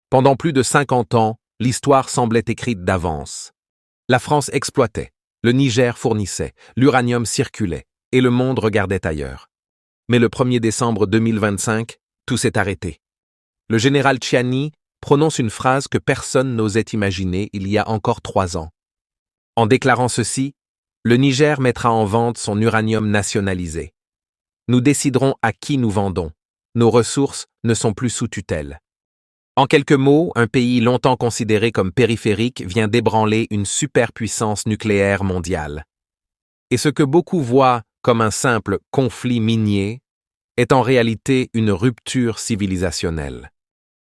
Pendant plus de 50 ans, l'histoire semblait écrite d'avance. La France exploitait, le Niger fournissait, l'uranium circulait, et le monde regardait ailleurs. Mais le 1er décembre 2025, tout s'est arrêté. Le général Tchiani prononce une phrase que personne n'osait imaginer il y a encore 3 ans. En déclarant ceci, le Niger mettra en vente son uranium nationalisé. Nous déciderons à qui nous vendons. Nos ressources ne sont plus sous tutelle. En quelques mots, un pays longtemps considéré comme périphérique vient d'ébranler une superpuissance nucléaire mondiale. Et ce que beaucoup voient comme un simple conflit minier est en réalité une rupture civilisationnelle.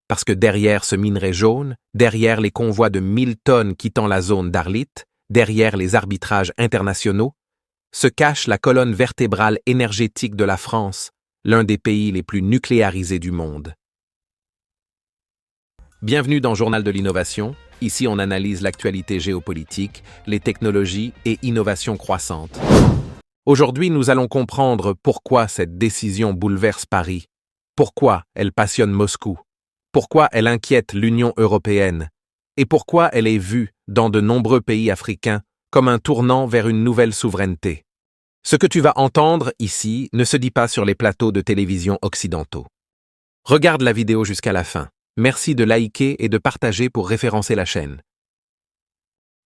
Parce que derrière ce minerai jaune, derrière les convois de 1000 tonnes quittant la zone d'Arlit, derrière les arbitrages internationaux, se cache la colonne vertébrale énergétique de la France, l'un des pays les plus nucléarisés du monde. Bienvenue dans Journal de l'innovation. Ici, on analyse l'actualité géopolitique, les technologies et innovations croissantes. Aujourd'hui, nous allons comprendre pourquoi cette décision bouleverse Paris, pourquoi elle passionne Moscou, pourquoi elle inquiète l'Union européenne et pourquoi elle est vue, dans de nombreux pays africains, comme un tournant vers une nouvelle souveraineté. Ce que tu vas entendre ici ne se dit pas sur les plateaux de télévision occidentaux. Regarde la vidéo jusqu'à la fin. Merci de liker et de partager pour référencer la chaîne.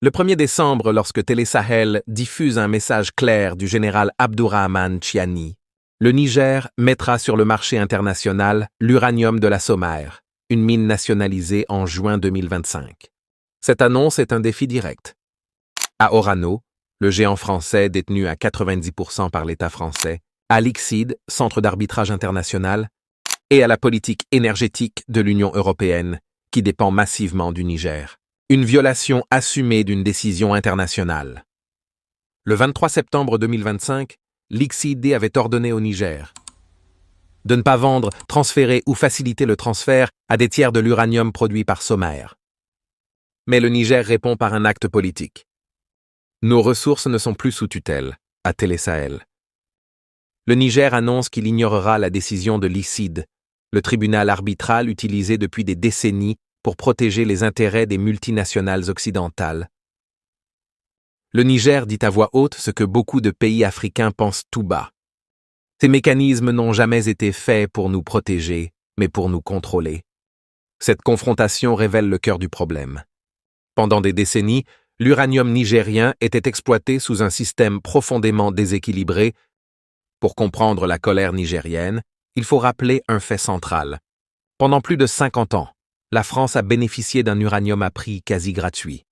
Le 1er décembre, lorsque Télé Sahel diffuse un message clair du général Abdourahmane Tchiani, le Niger mettra sur le marché international l'uranium de la Somaïr, une mine nationalisée en juin 2025. Cette annonce est un défi direct. À Orano, le géant français détenu à 90% par l'État français, à l'ICSID, Centre d'arbitrage international, et à la politique énergétique de l'Union européenne, qui dépend massivement du Niger. Une violation assumée d'une décision internationale. Le 23 septembre 2025, l'ICSID avait ordonné au Niger de ne pas vendre, transférer ou faciliter le transfert à des tiers de l'uranium produit par Somaïr. Mais le Niger répond par un acte politique. Nos ressources ne sont plus sous tutelle, à Télé Sahel. Le Niger annonce qu'il ignorera la décision de l'ICSID, le tribunal arbitral utilisé depuis des décennies pour protéger les intérêts des multinationales occidentales. Le Niger dit à voix haute ce que beaucoup de pays africains pensent tout bas. Ces mécanismes n'ont jamais été faits pour nous protéger, mais pour nous contrôler. Cette confrontation révèle le cœur du problème. Pendant des décennies, l'uranium nigérien était exploité sous un système profondément déséquilibré. Pour comprendre la colère nigérienne, il faut rappeler un fait central. Pendant plus de 50 ans, la France a bénéficié d'un uranium à prix quasi gratuit.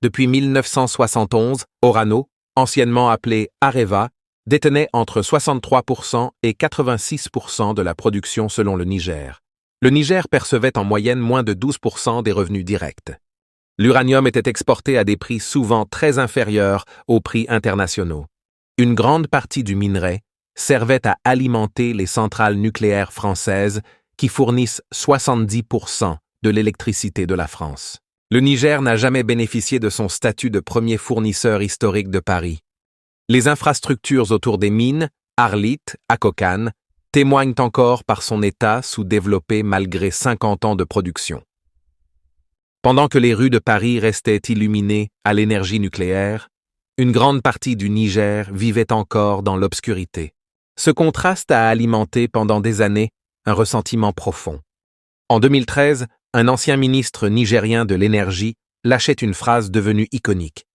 Depuis 1971, Orano, anciennement appelé Areva, détenait entre 63% et 86% de la production selon le Niger. Le Niger percevait en moyenne moins de 12% des revenus directs. L'uranium était exporté à des prix souvent très inférieurs aux prix internationaux. Une grande partie du minerai servait à alimenter les centrales nucléaires françaises qui fournissent 70% de l'électricité de la France. Le Niger n'a jamais bénéficié de son statut de premier fournisseur historique de Paris. Les infrastructures autour des mines, Arlit, Akokane, témoignent encore par son état sous-développé malgré 50 ans de production. Pendant que les rues de Paris restaient illuminées à l'énergie nucléaire, une grande partie du Niger vivait encore dans l'obscurité. Ce contraste a alimenté pendant des années un ressentiment profond. En 2013, un ancien ministre nigérien de l'énergie lâchait une phrase devenue iconique.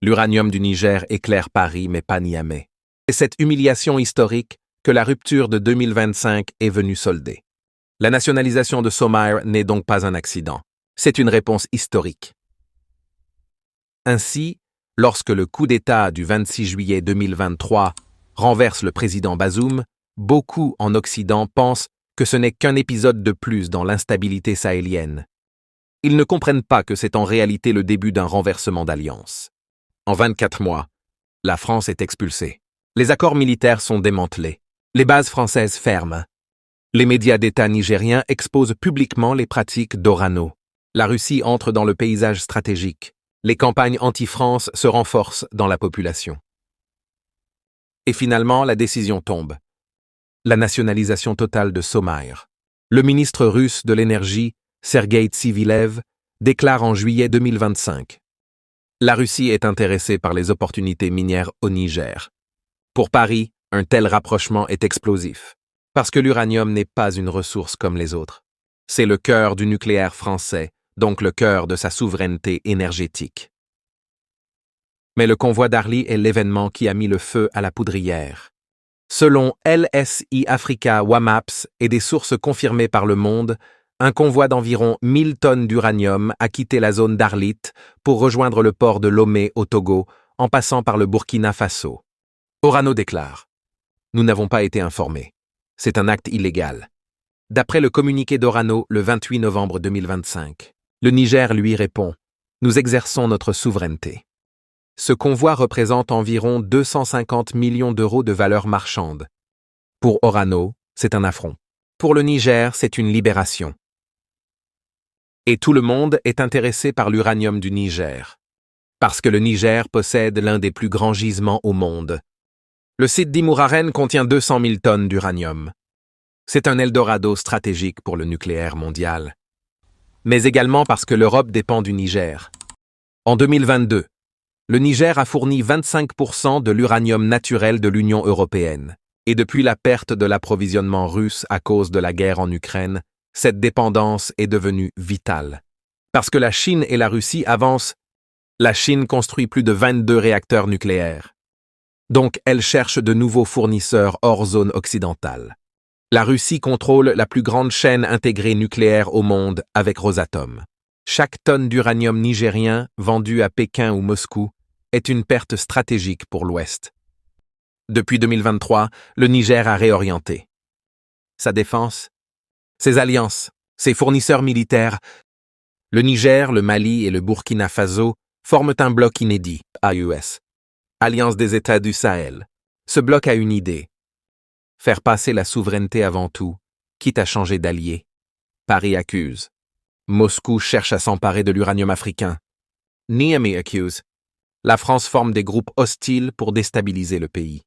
L'uranium du Niger éclaire Paris mais pas Niamey. C'est cette humiliation historique que la rupture de 2025 est venue solder. La nationalisation de Somaïr n'est donc pas un accident. C'est une réponse historique. Ainsi, lorsque le coup d'État du 26 juillet 2023 renverse le président Bazoum, beaucoup en Occident pensent que ce n'est qu'un épisode de plus dans l'instabilité sahélienne. Ils ne comprennent pas que c'est en réalité le début d'un renversement d'alliance. En 24 mois, la France est expulsée. Les accords militaires sont démantelés. Les bases françaises ferment. Les médias d'État nigériens exposent publiquement les pratiques d'Orano. La Russie entre dans le paysage stratégique. Les campagnes anti-France se renforcent dans la population. Et finalement, la décision tombe. La nationalisation totale de Somaïr. Le ministre russe de l'énergie Sergueï Tsivilev, déclare en juillet 2025. La Russie est intéressée par les opportunités minières au Niger. Pour Paris, un tel rapprochement est explosif, parce que l'uranium n'est pas une ressource comme les autres. C'est le cœur du nucléaire français, donc le cœur de sa souveraineté énergétique. Mais le convoi d'Arly est l'événement qui a mis le feu à la poudrière. Selon LSI Africa WAMAPS et des sources confirmées par Le Monde, un convoi d'environ 1000 tonnes d'uranium a quitté la zone d'Arlit pour rejoindre le port de Lomé au Togo, en passant par le Burkina Faso. Orano déclare « Nous n'avons pas été informés. C'est un acte illégal. » D'après le communiqué d'Orano le 28 novembre 2025, le Niger lui répond « Nous exerçons notre souveraineté. » Ce convoi représente environ 250 millions d'euros de valeur marchande. Pour Orano, c'est un affront. Pour le Niger, c'est une libération. Et tout le monde est intéressé par l'uranium du Niger. Parce que le Niger possède l'un des plus grands gisements au monde. Le site d'Imouraren contient 200 000 tonnes d'uranium. C'est un Eldorado stratégique pour le nucléaire mondial. Mais également parce que l'Europe dépend du Niger. En 2022, le Niger a fourni 25% de l'uranium naturel de l'Union européenne. Et depuis la perte de l'approvisionnement russe à cause de la guerre en Ukraine, cette dépendance est devenue vitale. Parce que la Chine et la Russie avancent, la Chine construit plus de 22 réacteurs nucléaires. Donc elle cherche de nouveaux fournisseurs hors zone occidentale. La Russie contrôle la plus grande chaîne intégrée nucléaire au monde avec Rosatom. Chaque tonne d'uranium nigérien vendue à Pékin ou Moscou est une perte stratégique pour l'Ouest. Depuis 2023, le Niger a réorienté sa défense, ses alliances, ses fournisseurs militaires. Le Niger, le Mali et le Burkina Faso forment un bloc inédit, AES, Alliance des États du Sahel. Ce bloc a une idée. Faire passer la souveraineté avant tout, quitte à changer d'allié. Paris accuse. Moscou cherche à s'emparer de l'uranium africain. Niamey accuse. La France forme des groupes hostiles pour déstabiliser le pays.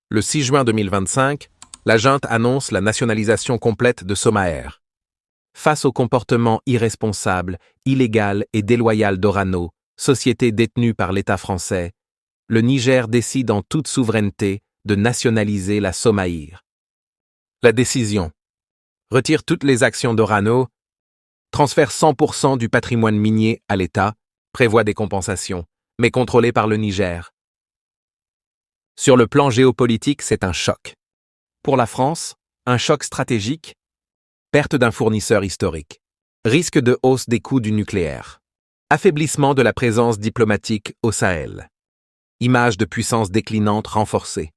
Le 6 juin 2025, la junte annonce la nationalisation complète de Somaer. Face au comportement irresponsable, illégal et déloyal d'Orano, société détenue par l'État français, le Niger décide en toute souveraineté de nationaliser la Somaïr. La décision retire toutes les actions d'Orano, transfère 100% du patrimoine minier à l'État, prévoit des compensations, mais contrôlées par le Niger. Sur le plan géopolitique, c'est un choc. Pour la France, un choc stratégique, perte d'un fournisseur historique, risque de hausse des coûts du nucléaire, affaiblissement de la présence diplomatique au Sahel, image de puissance déclinante renforcée.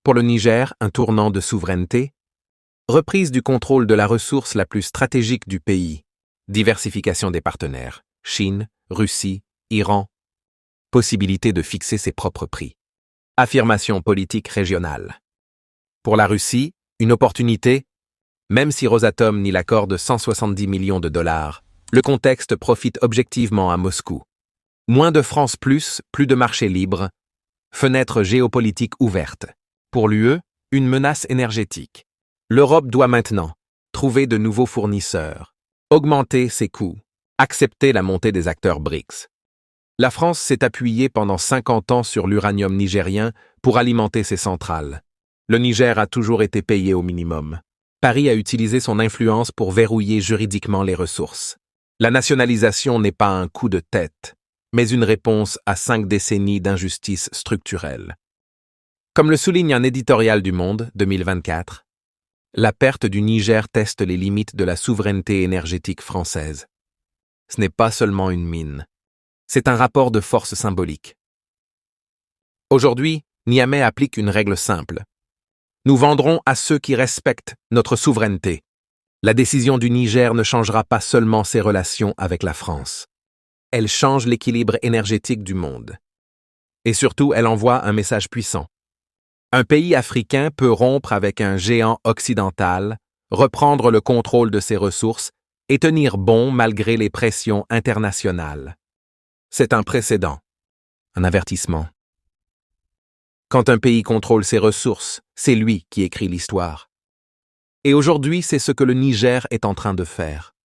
Pour le Niger, un tournant de souveraineté, reprise du contrôle de la ressource la plus stratégique du pays, diversification des partenaires, Chine, Russie, Iran, possibilité de fixer ses propres prix, affirmation politique régionale. Pour la Russie, une opportunité, même si Rosatom n'y l'accorde 170 millions de dollars, le contexte profite objectivement à Moscou. Moins de France plus de marché libre, fenêtre géopolitique ouverte. Pour l'UE, une menace énergétique. L'Europe doit maintenant trouver de nouveaux fournisseurs, augmenter ses coûts, accepter la montée des acteurs BRICS. La France s'est appuyée pendant 50 ans sur l'uranium nigérien pour alimenter ses centrales. Le Niger a toujours été payé au minimum. Paris a utilisé son influence pour verrouiller juridiquement les ressources. La nationalisation n'est pas un coup de tête, mais une réponse à 5 décennies d'injustice structurelle. Comme le souligne un éditorial du Monde, 2024, la perte du Niger teste les limites de la souveraineté énergétique française. Ce n'est pas seulement une mine. C'est un rapport de force symbolique. Aujourd'hui, Niamey applique une règle simple. Nous vendrons à ceux qui respectent notre souveraineté. La décision du Niger ne changera pas seulement ses relations avec la France. Elle change l'équilibre énergétique du monde. Et surtout, elle envoie un message puissant. Un pays africain peut rompre avec un géant occidental, reprendre le contrôle de ses ressources et tenir bon malgré les pressions internationales. C'est un précédent, un avertissement. Quand un pays contrôle ses ressources, c'est lui qui écrit l'histoire. Et aujourd'hui, c'est ce que le Niger est en train de faire.